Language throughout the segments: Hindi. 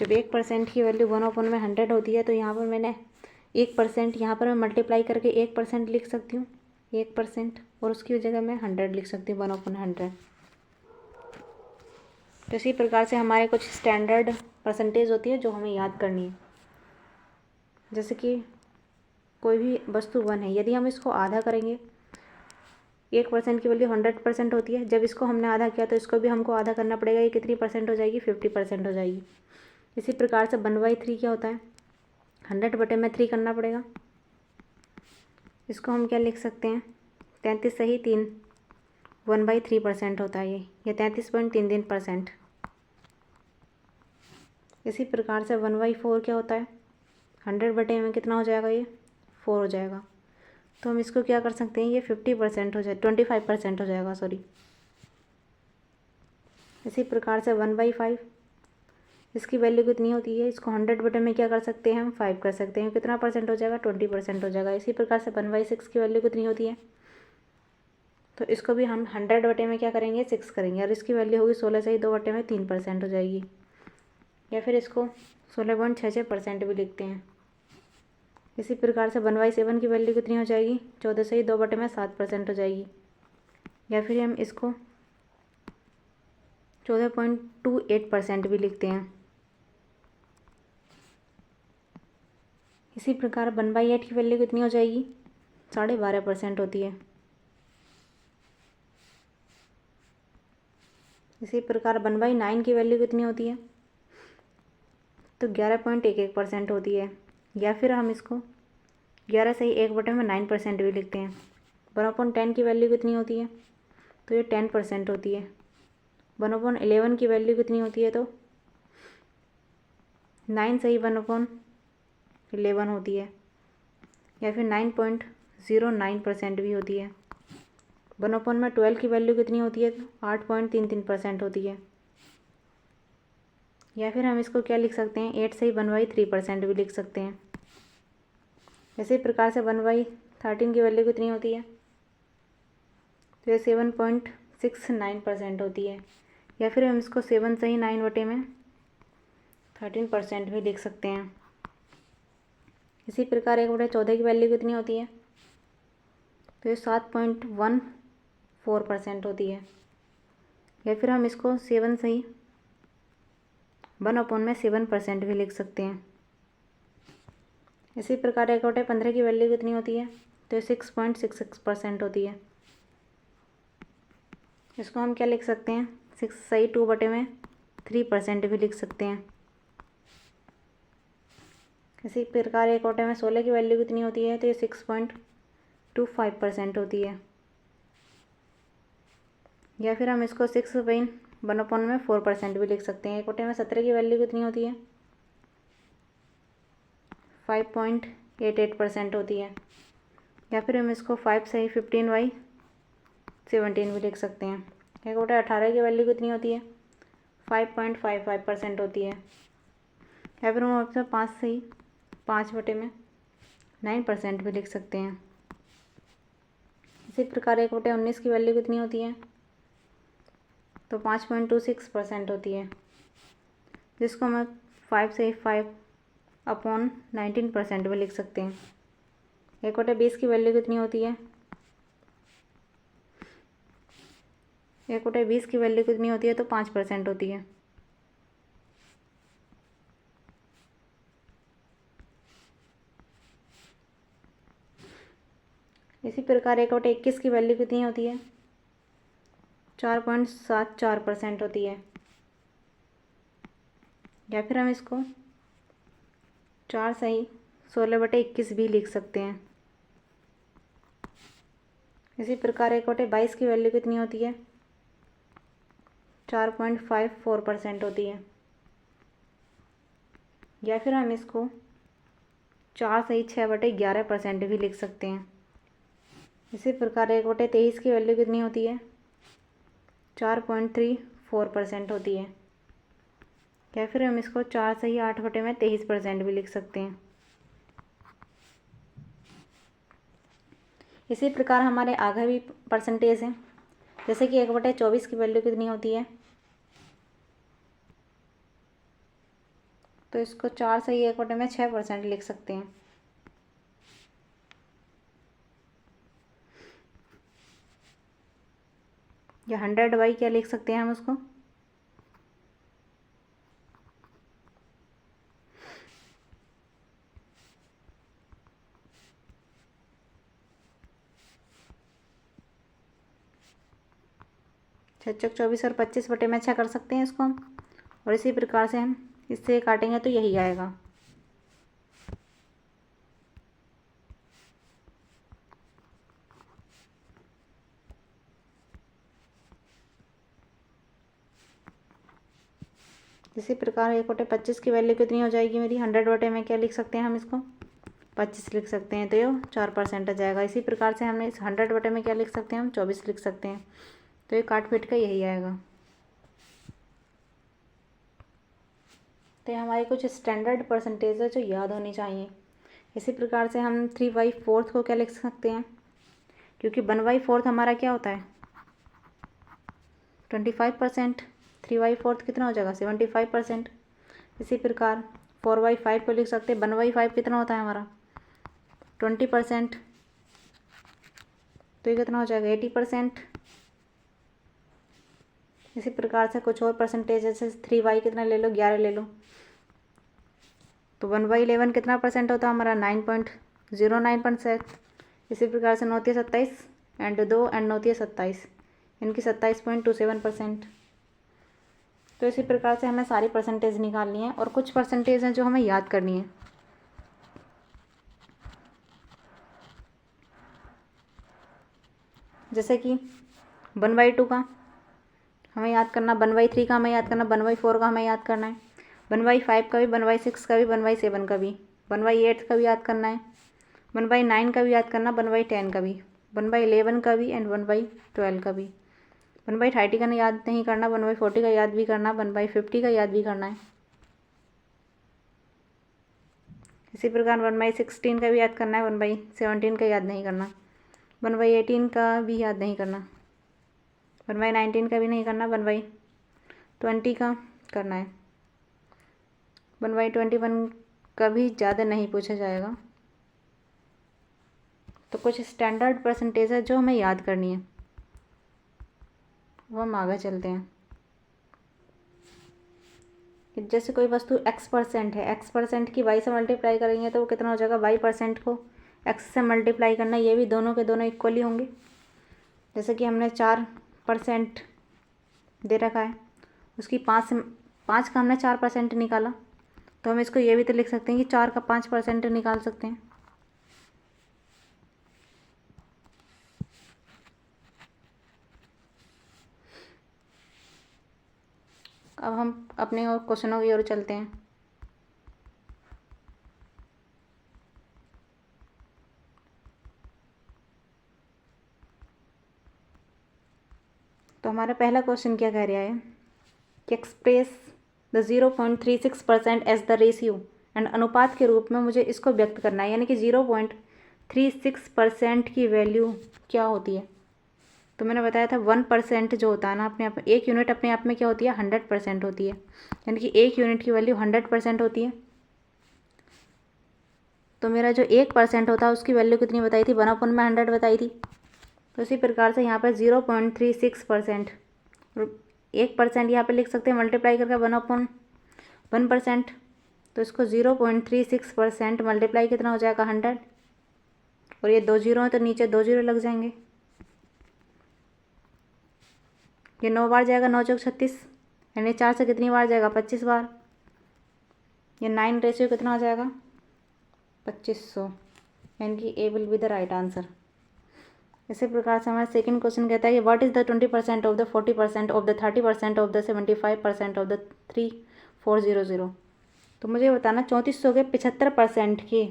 जब 1% की वैल्यू 1/100 होती है तो यहाँ पर मैंने 1%, यहाँ पर मैं मल्टीप्लाई करके 1% लिख सकती हूँ, 1%, और उसकी जगह मैं 100 लिख सकती हूँ, 1/100। तो इसी प्रकार से हमारे कुछ स्टैंडर्ड परसेंटेज होती है जो हमें याद करनी है। जैसे कि कोई भी वस्तु 1 है, यदि हम इसको आधा करेंगे, 1% की वैल्यू 100% होती है। जब इसको हमने आधा किया तो इसको भी हमको आधा करना पड़ेगा। ये कितनी परसेंट हो जाएगी? 50% हो जाएगी। इसी प्रकार से 1/3 क्या होता है? 100/3 करना पड़ेगा। इसको हम क्या लिख सकते हैं? 33 सही 3, 1/3% होता है ये 33.33%। इसी प्रकार से 1/4 क्या होता है? 100 में कितना हो जाएगा? ये 4 हो जाएगा। तो हम इसको क्या कर सकते हैं? ये 50% हो जाए, 25% हो जाएगा, सॉरी। इसी प्रकार से 1/5, इसकी वैल्यू कितनी होती है? इसको 100 में क्या कर सकते हैं? हम 5 कर सकते हैं। कितना परसेंट हो जाएगा? 20% हो जाएगा। इसी प्रकार से 1/6 की वैल्यू कितनी होती है? तो इसको भी हम 100 में क्या करेंगे? 6 करेंगे, और इसकी वैल्यू होगी 16 सही 2/में 3% हो जाएगी। या फिर इसको 16.66% भी लिखते हैं। इसी प्रकार से 1/7 की वैल्यू कितनी हो जाएगी? 14 सही 2/में 7% हो जाएगी। या फिर हम इसको 14.28% भी लिखते हैं। इसी प्रकार 1/8 की वैल्यू कितनी हो जाएगी? 12.5% होती है। इसी प्रकार 1/9 की वैल्यू कितनी होती है? तो 11.11% होती है। या फिर हम इसको 11 सही 1/9% भी लिखते हैं। 1/10 की वैल्यू कितनी होती है? तो ये 10% होती है। 1/11 की वैल्यू कितनी होती है? तो 9 सही 1/11 होती है। या फिर 9.09% भी होती है। 1/12 की वैल्यू कितनी होती है? तो 8.33% होती है। या फिर हम इसको क्या लिख सकते हैं? 8 सही 1/3% भी लिख सकते हैं। इसी प्रकार से 1/13 की वैल्यू कितनी होती है? तो ये 7.69% होती है। या फिर हम इसको 7 सही 9/13% भी लिख सकते हैं। इसी प्रकार 1/14 की वैल्यू कितनी होती है? तो ये 7.14% होती है। या फिर हम इसको 7 सही 1/7% भी लिख सकते हैं। इसी प्रकार 1/15 की वैल्यू कितनी होती है? तो 6.66% होती है। इसको हम क्या लिख सकते हैं? 6 सही 2/3% भी लिख सकते हैं। इसी प्रकार 1/16 की वैल्यू कितनी होती है? तो ये 6.25% होती है। या फिर हम इसको 6/1/4% भी लिख सकते हैं। 1/17 की वैल्यू कितनी होती है? 5.88% होती है। या फिर हम इसको 5 सही 15/17 भी लिख सकते हैं। 1/18 की वैल्यू कितनी होती है? 5.55% होती है। या फिर हम इसको 5 सही 5/9% भी लिख सकते हैं। इसी प्रकार 1/19 की वैल्यू कितनी होती है? तो 5.26% होती है, जिसको मैं 5 सही 5/19% भी लिख सकते हैं। 1/20 की वैल्यू कितनी होती है? 1/20 की वैल्यू कितनी होती है? तो 5% होती है। इसी प्रकार 1/21 की वैल्यू कितनी होती है? 4.74% होती है। या फिर हम इसको 4 सही 16/21 भी लिख सकते हैं। इसी प्रकार 1/22 की वैल्यू कितनी होती है? 4.54% होती है। या फिर हम इसको 4 सही 6/11% भी लिख सकते हैं। इसी प्रकार 1/23 की वैल्यू कितनी होती है? 4.34% होती है। या फिर हम इसको 4 सही 8/23% भी लिख सकते हैं। इसी प्रकार हमारे आगे भी परसेंटेज हैं। जैसे कि 1/24 की वैल्यू कितनी होती है? तो इसको 4 से 1/6% लिख सकते हैं। या 100 क्या लिख सकते हैं हम उसको, छः 24 और 25/6 कर सकते हैं इसको हम। और इसी प्रकार से हम इससे काटेंगे तो यही आएगा। इसी प्रकार 1/25 की वैल्यू कितनी हो जाएगी मेरी, 100 में क्या लिख सकते हैं हम इसको, 25 लिख सकते हैं, तो ये 4% आ जाएगा। इसी प्रकार से हमने इस 100 में क्या लिख सकते हैं हम, 24 लिख सकते हैं, तो ये काट पीट का यही आएगा। तो ये हमारी कुछ स्टैंडर्ड परसेंटेज है जो याद होनी चाहिए। इसी प्रकार से हम 3/4 को क्या लिख सकते हैं, क्योंकि 1/4 हमारा क्या होता है 25%, 3/4 कितना हो जाएगा 75%। इसी प्रकार 4/5 को लिख सकते हैं, 1/5 कितना होता है हमारा 20%, तो ये कितना हो जाएगा 80%। इसी प्रकार से कुछ और परसेंटेज जैसे 3y कितना ले लो 11 ले लो, तो 1/11 कितना परसेंट होता है हमारा 9.09%। इसी प्रकार से 9×27 एंड 2 एंड 9×27 इनकी 27.27%। तो इसी प्रकार से हमें सारी परसेंटेज निकालनी है और कुछ परसेंटेज हैं जो हमें याद करनी है। जैसे कि 1/2 का हमें याद करना, 1/3 का हमें याद करना, 1/4 का हमें याद करना है, 1/5 का भी, 1/6 का भी, 1/7 का भी, 1/8 का भी याद करना है, 1/9 का भी याद करना, 1/10 का भी, 1/11 का भी एंड 1/12 का भी। 1/30 का याद नहीं करना, 1/40 का याद भी करना, 1/50 का याद भी करना है। इसी प्रकार 1/16 का भी याद करना है, 1/17 का याद नहीं करना, 1/18 का भी याद नहीं करना, 1/19 का भी नहीं करना, 1/20 का करना है, 1/21 का भी ज़्यादा नहीं पूछा जाएगा। तो कुछ स्टैंडर्ड परसेंटेज है जो हमें याद करनी है, वो हम आगे चलते हैं। जैसे कोई वस्तु x% है, x% की y से मल्टीप्लाई करेंगे तो वो कितना हो जाएगा, y% को x से मल्टीप्लाई करना, ये भी दोनों के दोनों इक्वली होंगे। जैसे कि हमने 4% दे रखा है, उसकी 5 का हमने 4% निकाला, तो हम इसको ये भी तो लिख सकते हैं कि 4 का 5% निकाल सकते हैं। अब हम अपने और क्वेश्चनों की ओर चलते हैं। तो हमारा पहला क्वेश्चन क्या कह रहा है कि express the 0.36% as the ratio and, अनुपात के रूप में मुझे इसको व्यक्त करना है, यानी कि 0.36% की वैल्यू क्या होती है। तो मैंने बताया था 1% जो होता है ना अपने आप में, 1 यूनिट अपने आप में क्या होती है 100% होती है, यानी कि 1 यूनिट की वैल्यू 100% होती है। तो मेरा जो 1% होता है उसकी वैल्यू कितनी बताई थी, 1/100 बताई थी। तो इसी प्रकार से यहाँ पर 0.36%, 1% यहाँ पर लिख सकते हैं मल्टीप्लाई करके 1/1%, तो इसको 0.36% मल्टीप्लाई कितना हो जाएगा 100, और ये 2 जीरो हैं तो नीचे 2 जीरो लग जाएंगे, ये 9 बार जाएगा, 9 चौक 36, यानी 4 से कितनी बार जाएगा 25 बार, ये 9 रेशियो कितना हो जाएगा 2500, यानी कि A will be the right answer. इसी प्रकार से हमारा सेकंड क्वेश्चन कहता है कि what is the 20% of the 40% of the 30% of the 75% of the 3400। तो मुझे बताना 3400 के 75% के,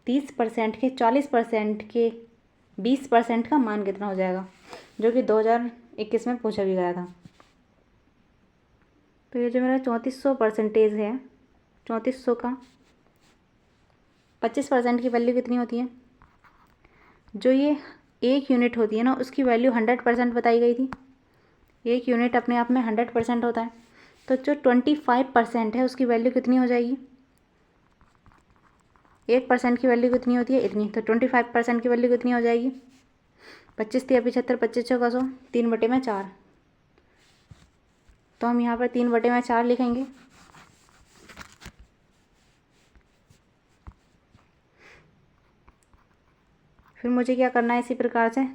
30% के, 40% के, 20% का मान कितना हो जाएगा, जो कि 2021 में पूछा भी गया था। तो ये जो मेरा 3400 परसेंटेज है, 3400 का 25% की वैल्यू कितनी होती है, जो ये 1 यूनिट होती है ना उसकी वैल्यू 100% बताई गई थी। 1 यूनिट अपने आप में 100% होता है, तो जो 25% है उसकी वैल्यू कितनी हो जाएगी? 1% की वैल्यू कितनी होती है? इतनी। तो 25% की वैल्यू कितनी हो जाएगी? 25 तिया 75, 25 चौका 100, 3/4। तो हम यहाँ पर 3/4 लिखेंगे। फिर मुझे क्या करना है इसी प्रकार से?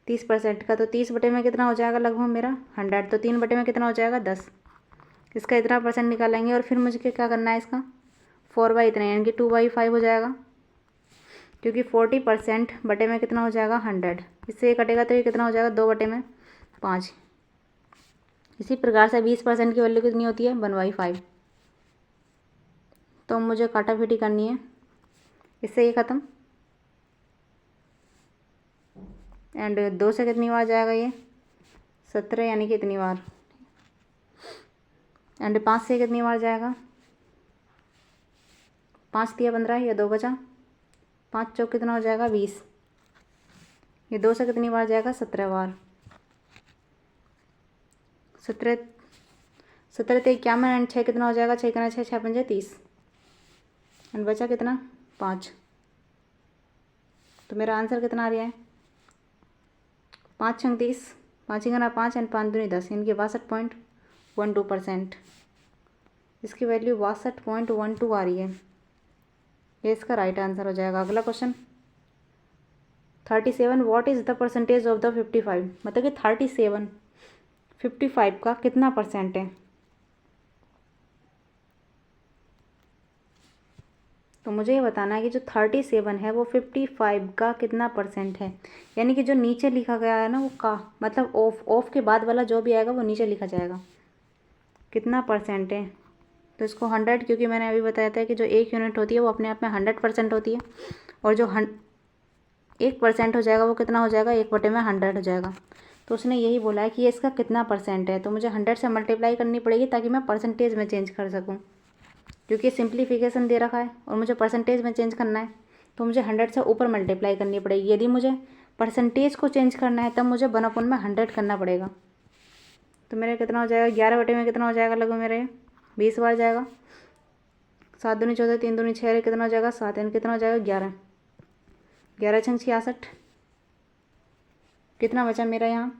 30% का, तो 30 में कितना हो जाएगा लगभग मेरा? 100। तो 3 में कितना हो जाएगा? 10। इसका इतना % निकालेंगे और फिर मुझे क्या करना है इसका? 4/, इतना यानी कि 2/5 हो जाएगा, क्योंकि 40% बटे में कितना हो जाएगा? 100। इससे ये कटेगा तो ये कितना हो जाएगा? 2/5। इसी प्रकार से 20% की वैल्यू कितनी होती है? 1/5। तो मुझे काटाफीटी करनी है, इससे ये ख़त्म। एंड 2 से कितनी बार जाएगा ये? 17, यानी कि इतनी बार। एंड 5 से कितनी बार जाएगा? 5 तिया 15, या 2 बचा। 5 चौक कितना हो जाएगा? 20। ये 2 से कितनी बार जाएगा? 17 बार। 17 ते 51 एंड 6 कितना हो जाएगा? 6 कितना 6, 6 पंजे 30। एंड बचा कितना? 5। तो मेरा आंसर कितना आ रहा है? 5 छंग 30, 5 ही 5 एंड 5 दूनी 10, यानी कि 62.12%। इसकी वैल्यू 62.12 आ रही है। ये इसका राइट आंसर हो जाएगा। अगला question 37, what is the percentage of the 55? मतलब कि 37 55 का कितना % है? तो मुझे ये बताना है कि जो 37 है वो 55 का कितना % है। यानी कि जो नीचे लिखा गया है ना वो का मतलब ऑफ के बाद वाला जो भी आएगा वो नीचे लिखा जाएगा। कितना % है? तो इसको 100, क्योंकि मैंने अभी बताया था कि जो 1 यूनिट होती है वो अपने आप में 100% होती है, और जो 1% हो जाएगा वो कितना हो जाएगा? 1/100 हो जाएगा। तो उसने यही बोला है कि ये इसका कितना % है, तो मुझे 100 से मल्टीप्लाई करनी पड़ेगी ताकि मैं परसेंटेज में चेंज कर सकूँ, क्योंकि सिंप्लीफिकेशन दे रखा है और मुझे परसेंटेज में चेंज करना है, तो मुझे 100 से ऊपर मल्टीप्लाई करनी पड़ेगी। यदि मुझे परसेंटेज को चेंज करना है तब मुझे 1/, में 100 करना पड़ेगा। तो मेरा कितना हो जाएगा? 11 में कितना हो जाएगा लगभग मेरे? 20 बार जाएगा। 7 दूनी 14, 3 दूनी 6, कितना हो जाएगा? 7, यानी कितना हो जाएगा? 11। 11 छंग 66, कितना बचा मेरा यहाँ?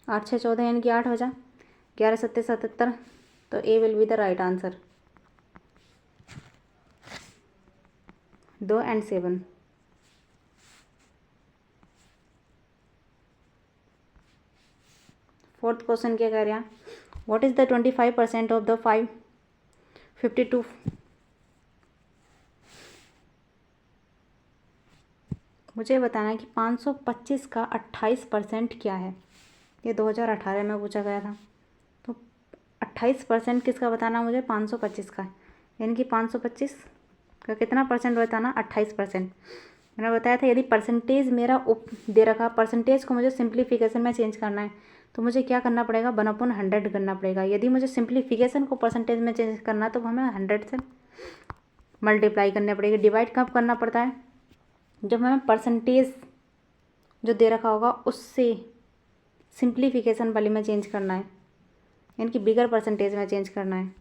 8 6 14, यानी कि 8 बचा। 11 7 77। तो A will be the right answer. 2 and 7। Fourth question क्या कह रहे हैं? What is the 25% of the 552? मुझे बताना है कि 525 का 28% क्या है। ये 2018 में पूछा गया था। तो 28% किसका बताना मुझे? 525 का, यानी कि 525 का कितना % बताना? 28%। मैंने बताया था यदि परसेंटेज मेरा दे रखा, परसेंटेज को मुझे सिंप्लीफिकेशन में चेंज करना है तो मुझे क्या करना पड़ेगा? 1/100 करना पड़ेगा। यदि मुझे सिंप्लीफिकेशन को परसेंटेज में चेंज करना है तो हमें 100 से मल्टीप्लाई करने पड़ेगी। डिवाइड कब करना पड़ता है? जब हमें परसेंटेज जो दे रखा होगा उससे सिंप्लीफिकेशन वाली में चेंज करना है, यानी कि बिगर परसेंटेज में चेंज करना है।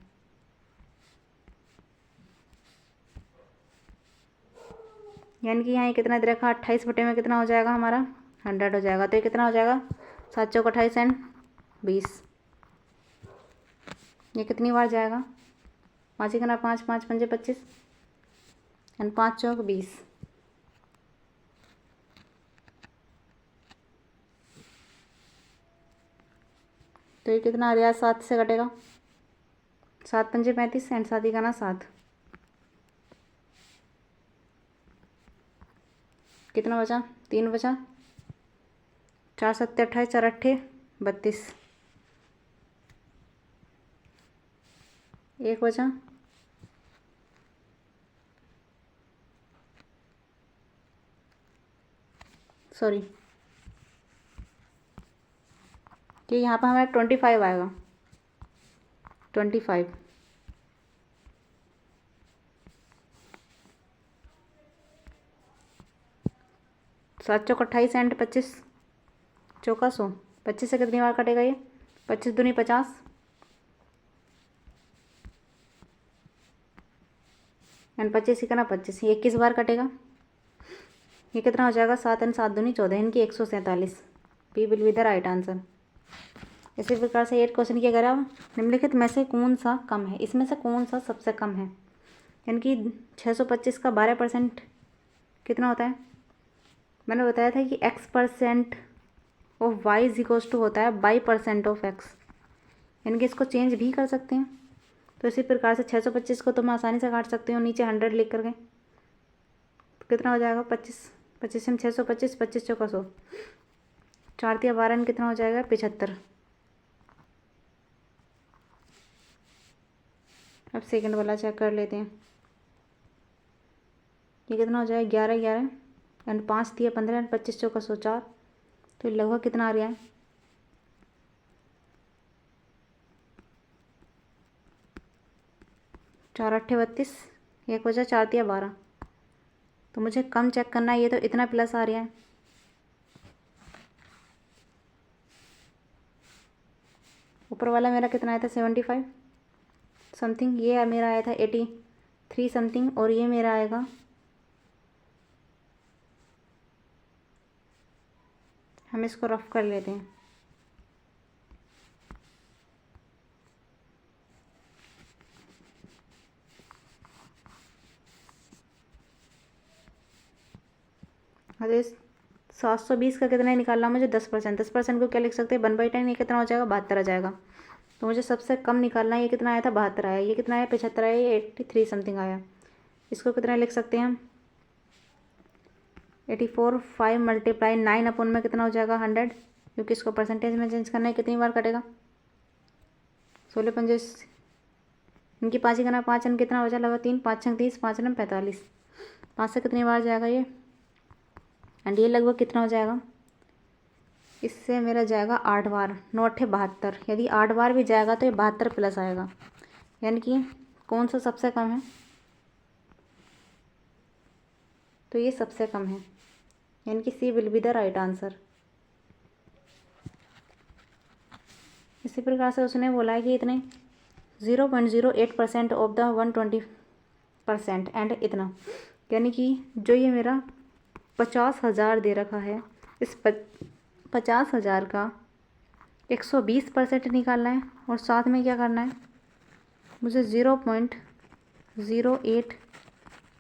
यानी कि यहाँ ये कितना दे रखा? 28 बटे में कितना हो जाएगा हमारा? 100 हो जाएगा। तो ये कितना हो जाएगा? 7 चौक 28 एंड 20। ये कितनी बार जाएगा? 5 ही 5, 5 पंजे 25 एंड 5 चौक 20। तो ये कितना आ रहा है? 7 से कटेगा। 7 पंजे 35 एंड 7 ही 7। कितना बचा? 3 बचा। 4 7 28, 4 8 32। 1 बचा। सॉरी, कि यहाँ पर हमारा 25 आएगा। 25। 7 चौक 28 एंड 25 चौका 100। 25 से कितनी बार कटेगा ये? 25 दूनी 50 एंड 25 इकना 25, ये 21 बार कटेगा। ये कितना हो जाएगा, 7 एंड 7 दूनी 14, इनकी 147। B will be the right answer. इसी प्रकार से 8 क्वेश्चन किया गया। निम्नलिखित में से कौन सा कम है, इसमें से कौन सा सबसे कम है, यानी कि 625 का 12% कितना होता है। मैंने बताया था कि x% of y is equals to होता है y% ऑफ x, यानी कि इसको चेंज भी कर सकते हैं। तो इसी प्रकार से 625 को तो मैं आसानी से काट सकती हूँ नीचे 100 लिख करके। तो कितना हो जाएगा 25, 25 में 625, 25 चौका 100, 4 तिया 12 में कितना हो जाएगा 75। अब सेकंड वाला चेक कर लेते हैं। ये कितना हो जाएगा 11 11 एंड 5 तिया 15 एंड 25 चौका 100, 4। तो लगभग कितना आ रहा है, 4 8 32, एक बचा 4 तिया 12। तो मुझे कम चेक करना है, ये तो इतना प्लस आ रहा है। ऊपर वाला मेरा कितना आया था 75 समथिंग, ये मेरा आया था 83 समथिंग, और ये मेरा आएगा हम इसको रफ कर लेते हैं। अरे 720 का कितना निकालना मुझे 10%, 10% को क्या लिख सकते हैं 1/10, ये कितना हो जाएगा 72 आ जाएगा। तो मुझे सबसे कम निकालना है, ये कितना आया था 72 आया, ये कितना आया 75 आया, ये 83 समथिंग आया। इसको कितना लिख सकते हैं हम 84, 5 मल्टीप्लाई 9 अपॉन में कितना हो जाएगा 100, क्योंकि इसको परसेंटेज में चेंज करना है। कितनी बार कटेगा 16 पंजे, इनकी 5 ही करना, 5 कितना हो जाएगा लगभग 3, 5 छंग 30, 5 नम 45, 5 से कितनी बार जाएगा ये, एंड ये लगभग कितना हो जाएगा, इससे मेरा जाएगा 8 बार, 9 8 72। यदि 8 बार भी जाएगा तो ये 72 प्लस आएगा, यानी कि कौन सा सबसे कम है, तो ये सबसे कम है, यानी कि C will be the right answer. इसी प्रकार से उसने बोला है कि इतने 0.08% ऑफ द 120% एंड इतना, यानी कि जो ये मेरा 50,000 दे रखा है, इस 50,000 का 120% निकालना है, और साथ में क्या करना है मुझे 0.08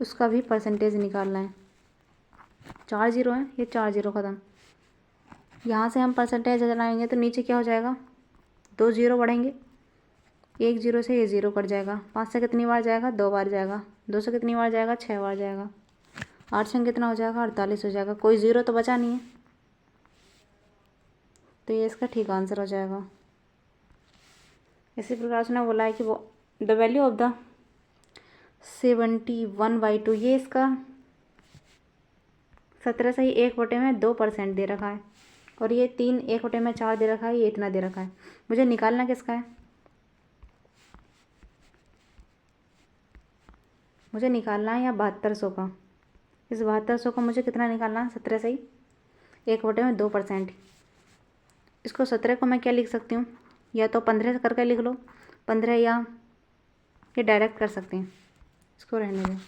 उसका भी परसेंटेज निकालना है। 4 जीरो है, ये 4 जीरो ख़त्म, यहाँ से हम परसेंटेज लगाएंगे तो नीचे क्या हो जाएगा 2 जीरो बढ़ेंगे, 1 जीरो से ये ज़ीरो कट जाएगा। 5 से कितनी बार जाएगा 2 बार जाएगा, 2 से कितनी बार जाएगा 6 बार जाएगा, 8 से कितना हो जाएगा 48 हो जाएगा, कोई ज़ीरो तो बचा नहीं है, तो ये इसका ठीक आंसर हो जाएगा। इसी प्रकार से ना बोला है कि वो द वैल्यू ऑफ द 71/2, ये इसका 17 से ही 1/2% दे रखा है, और ये 3 1/4 दे रखा है, ये इतना दे रखा है। मुझे निकालना किसका है, मुझे निकालना है या 7200 का। इस 7200 का मुझे कितना निकालना है 17 से ही 1/2%। इसको 17 को मैं क्या लिख सकती हूँ, या तो 15 करके लिख लो 15, या ये डायरेक्ट कर सकते हैं, इसको रहने दें।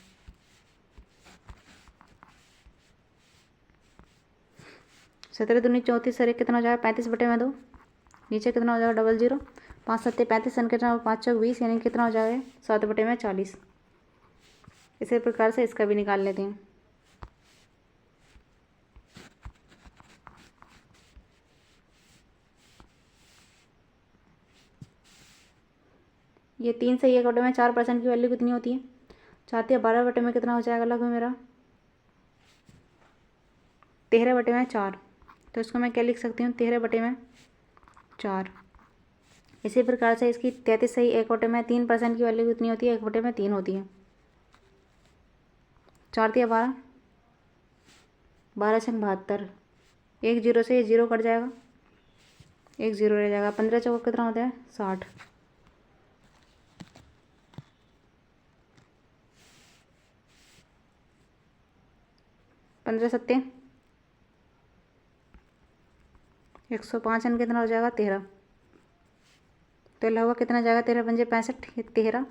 17 दूनी 34, सर कितना हो जाएगा 35/2, नीचे कितना हो जाएगा 00, 5 7 35 सन कितना 5 चौक 20, यानी कितना हो जाएगा 7/40। इसी प्रकार से इसका भी निकाल लेते हैं। ये 3 से 1/4% की वैल्यू कितनी होती है, 4 या 12 में कितना हो जाएगा लगभग मेरा 13/4। तो इसको मैं क्या लिख सकती हूँ 13/4। इसी प्रकार से इसकी 33 से ही 1/3% की वैल्यू कितनी होती है 1/3 होती है। 4 या 12, 12 छंग 72, 1 जीरो से ये जीरो कट जाएगा, 1 जीरो रह जाएगा, 15 चौका कितना होता है 60, 15 सत्ते 105 कितना हो जाएगा 13, तो लगभग कितना जाएगा, 13 पंजे 65, 13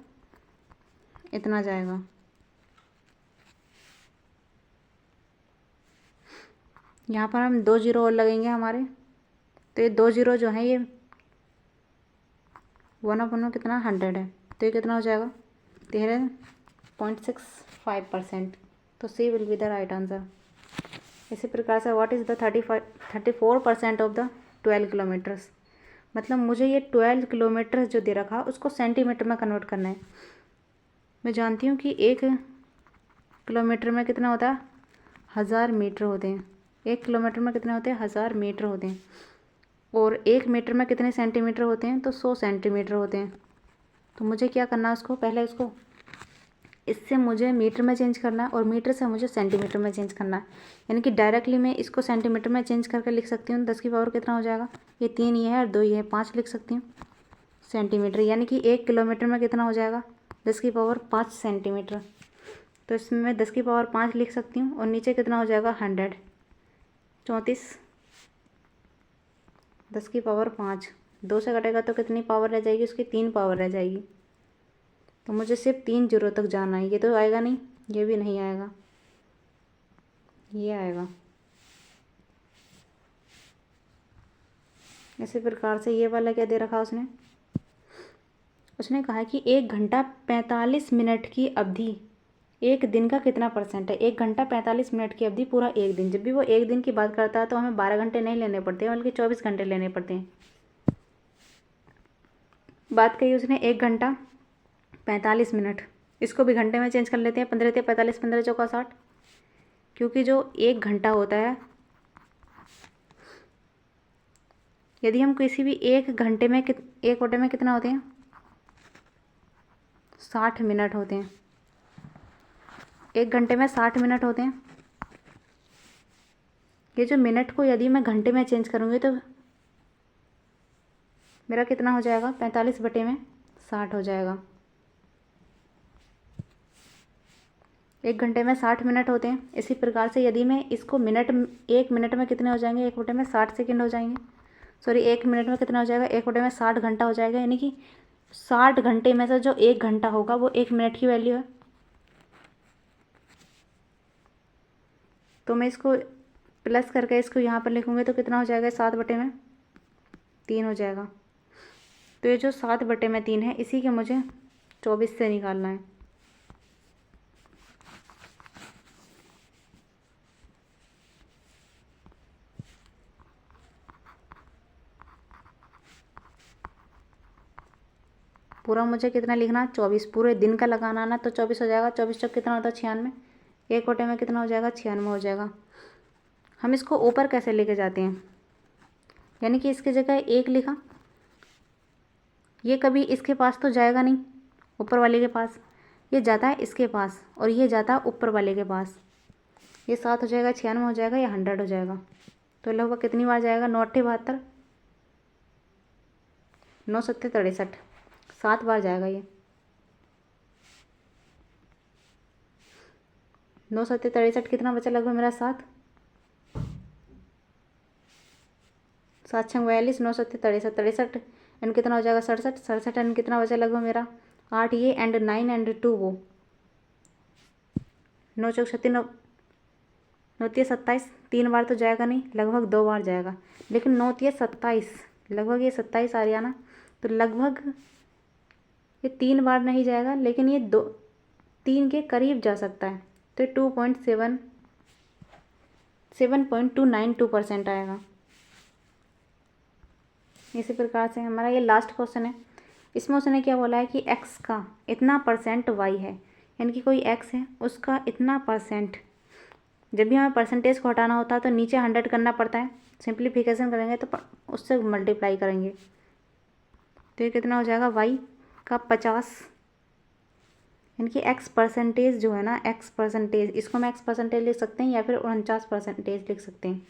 इतना जाएगा। यहाँ पर हम 2 जीरो और लगेंगे हमारे, तो ये 2 जीरो जो है ये 1/1 कितना 100 है, तो ये कितना हो जाएगा 13.65%। तो C will be the right answer. इसी प्रकार से what is the 34% of the 12 kilometres, मतलब मुझे ये 12 किलोमीटर जो दे रखा उसको सेंटीमीटर में कन्वर्ट करना है। मैं जानती हूँ कि 1 किलोमीटर में कितना होता है 1000 मीटर होते हैं। 1 किलोमीटर में कितने होते हैं 1000 मीटर होते हैं। और 1 मीटर में कितने सेंटीमीटर होते हैं, तो 100 सेंटीमीटर होते हैं। तो मुझे क्या करना है, उसको पहले उसको इससे मुझे मीटर में चेंज करना है और मीटर से मुझे सेंटीमीटर में चेंज करना है। यानी कि डायरेक्टली मैं इसको सेंटीमीटर में चेंज करके लिख सकती हूँ। 10 की पावर कितना हो जाएगा, ये 3 ये है और 2 ये है, 5 लिख सकती हूँ सेंटीमीटर। यानी कि 1 किलोमीटर में कितना हो जाएगा 10 की पावर 5 सेंटीमीटर। तो इसमें मैं 10 की पावर 5 लिख सकती हूँ और नीचे कितना हो जाएगा 100, 34 10 की पावर 5, 2 से कटेगा तो कितनी पावर रह जाएगी, उसकी 3 पावर रह जाएगी। तो मुझे सिर्फ 3 जीरो तक जाना है। ये तो आएगा नहीं, ये भी नहीं आएगा, ये आएगा। इसी प्रकार से ये वाला क्या दे रखा उसने, उसने कहा है कि 1 घंटा 45 मिनट की अवधि एक दिन का कितना परसेंट है। 1 घंटा 45 मिनट की अवधि पूरा एक दिन। जब भी वो एक दिन की बात करता है तो हमें 12 घंटे नहीं लेने पड़ते हैं, बल्कि 24 घंटे लेने पड़ते हैं। बात कही उसने 1 घंटा 45 मिनट, इसको भी घंटे में चेंज कर लेते हैं। 15 × 45, 15 × 4 = 60। क्योंकि जो 1 घंटा होता है, यदि हम किसी भी 1 घंटे में 1 घंटे में कितना होते हैं 60 मिनट होते हैं। 1 घंटे में 60 मिनट होते हैं। ये जो मिनट को यदि मैं घंटे में चेंज करूँगी तो मेरा कितना हो जाएगा 45/60 हो जाएगा। 1 घंटे में 60 मिनट होते हैं। इसी प्रकार से यदि मैं इसको मिनट 1 मिनट में कितने हो जाएंगे, 1 घंटे में 60 सेकंड हो जाएंगे। सॉरी, 1 मिनट में कितना हो जाएगा, 1 घंटे में 60 घंटा हो जाएगा। यानी कि 60 घंटे में से जो 1 घंटा होगा वो 1 मिनट की वैल्यू है। तो मैं इसको प्लस करके इसको यहाँ पर लिखूँगी तो कितना हो जाएगा 7/3 हो जाएगा। तो ये जो 7/3 है इसी के मुझे 24 से निकालना है। पूरा मुझे कितना लिखना 24, पूरे दिन का लगाना ना, तो 24 हो जाएगा। 24 चौक कितना होता है 96। 1 घंटे में कितना हो जाएगा 96 हो जाएगा। हम इसको ऊपर कैसे लेके जाते हैं, यानी कि इसकी जगह 1 लिखा, ये कभी इसके पास तो जाएगा नहीं ऊपर वाले के पास, ये जाता है इसके पास और ये जाता है ऊपर वाले के पास। ये 7 हो जाएगा, 96 हो जाएगा, या 100 हो जाएगा। तो लगभग कितनी बार जाएगा 9 × 8 = 72, 9 × 7 = 63, 7 बार जाएगा ये। 9 × 7 = 63, कितना बचा लगभग मेरा 7, 7 × 6 = 42, 9 × 7 = 63, 63 एंड कितना हो जाएगा 67, 67 एंड कितना बचा लगभग मेरा 8 ये एंड 9 एंड 2 वो, 9 चौक 36, 9 9 × 27, 3 बार तो जाएगा नहीं, लगभग 2 बार जाएगा। लेकिन 9 × 27, लगभग ये 27 आ रहा ना, तो लगभग ये 3 बार नहीं जाएगा, लेकिन ये 3 के करीब जा सकता है। तो 7.292% आएगा। इसी प्रकार से हमारा ये लास्ट क्वेश्चन है। इसमें उसने क्या बोला है कि x का इतना परसेंट y है, यानी कि कोई x है उसका इतना परसेंट। जब भी हमें परसेंटेज को हटाना होता है तो नीचे 100 करना पड़ता है, सिंप्लीफिकेशन करेंगे तो उससे मल्टीप्लाई करेंगे। तो ये कितना हो जाएगा y का 50, यानी कि x परसेंटेज जो है ना, x परसेंटेज, इसको हम x परसेंटेज लिख सकते हैं या फिर 49% लिख सकते हैं।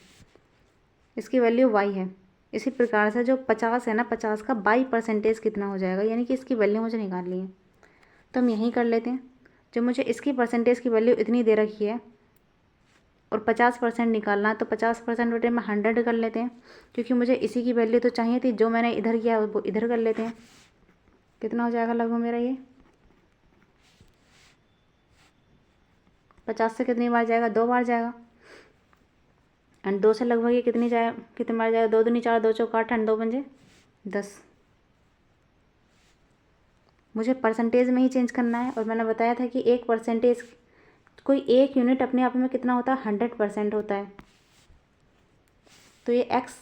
इसकी वैल्यू y है। इसी प्रकार से जो 50 है ना, 50 का 22% कितना हो जाएगा, यानी कि इसकी वैल्यू मुझे निकालनी है। तो हम यहीं कर लेते हैं। जब मुझे इसकी परसेंटेज की वैल्यू इतनी दे रखी है और 50% निकालना है, तो 50% बटे में 100 कर लेते हैं, क्योंकि मुझे इसी की वैल्यू तो चाहिए थी। जो मैंने इधर किया वो इधर कर लेते हैं। कितना हो जाएगा लगभग मेरा ये 50 से कितनी बार जाएगा, 2 बार जाएगा। एंड 2 से लगभग ये कितनी बार जाएगा, 2 दूनी 4, 2 चौक 8 एंड 2 पंजे 10। मुझे परसेंटेज में ही चेंज करना है। और मैंने बताया था कि एक परसेंटेज, कोई एक यूनिट अपने आप में कितना होता है, 100% होता है। तो ये x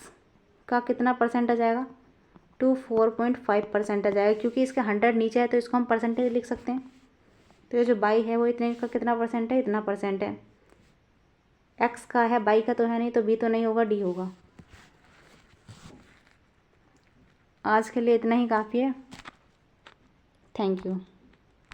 का कितना परसेंट आ जाएगा, 24.5% आ जाएगा, क्योंकि इसका 100 नीचे है तो इसको हम परसेंटेज लिख सकते हैं। तो ये जो बाई है वो इतने का कितना परसेंट है, इतना परसेंट है। x का है, बाई का तो है नहीं, तो b तो नहीं होगा, d होगा। आज के लिए इतना ही काफ़ी है। Thank you.